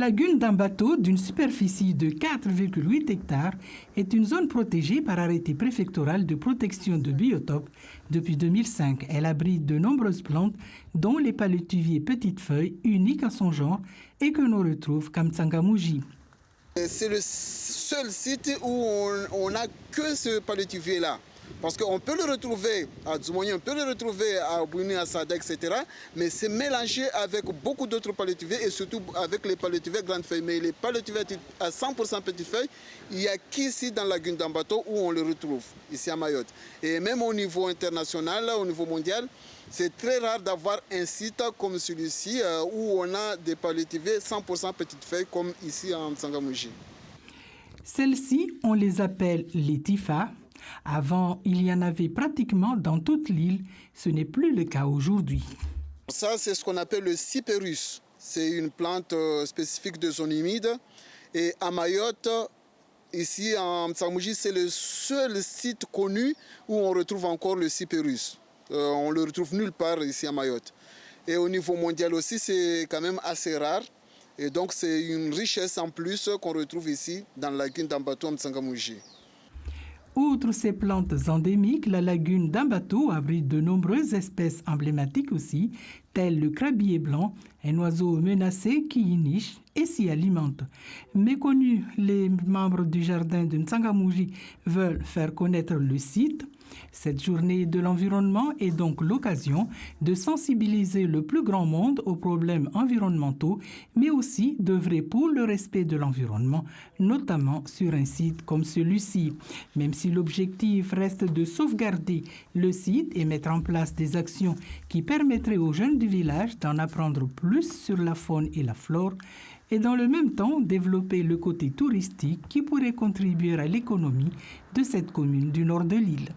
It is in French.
La lagune d'Ambato, d'une superficie de 4,8 hectares, est une zone protégée par arrêté préfectoral de protection de biotopes depuis 2005. Elle abrite de nombreuses plantes, dont les palétuviers petites feuilles, uniques à son genre, et que l'on retrouve Kamtsangamouji. C'est le seul site où on n'a que ce palétuvier-là. Parce qu'on peut le retrouver à Dzumouni, on peut le retrouver à Bouni, à Sada, etc. Mais c'est mélangé avec beaucoup d'autres palétuviers et surtout avec les palétuviers grandes feuilles. Mais les palétuviers à 100% petites feuilles, il n'y a qu'ici dans la lagune d'Ambato où on le retrouve, ici à Mayotte. Et même au niveau international, au niveau mondial, c'est très rare d'avoir un site comme celui-ci où on a des palétuviers 100% petites feuilles comme ici en Mtsangamouji. Celles-ci, on les appelle les Tifa. Avant, il y en avait pratiquement dans toute l'île. Ce n'est plus le cas aujourd'hui. Ça, c'est ce qu'on appelle le cyperus. C'est une plante spécifique de zone humide. Et à Mayotte, ici en Mtsangamouji, c'est le seul site connu où on retrouve encore le cyperus. On le retrouve nulle part ici à Mayotte. Et au niveau mondial aussi, c'est quand même assez rare. Et donc, c'est une richesse en plus qu'on retrouve ici dans la lagune d'Ambato, Mtsangamouji. Outre ces plantes endémiques, la lagune d'Ambato abrite de nombreuses espèces emblématiques aussi, telles le crabier blanc, un oiseau menacé qui y niche et s'y alimente. Méconnus, les membres du jardin de Mtsangamouji veulent faire connaître le site. Cette journée de l'environnement est donc l'occasion de sensibiliser le plus grand monde aux problèmes environnementaux, mais aussi d'œuvrer pour le respect de l'environnement, notamment sur un site comme celui-ci. Même si l'objectif reste de sauvegarder le site et mettre en place des actions qui permettraient aux jeunes du village d'en apprendre plus sur la faune et la flore, et dans le même temps développer le côté touristique qui pourrait contribuer à l'économie de cette commune du nord de l'île.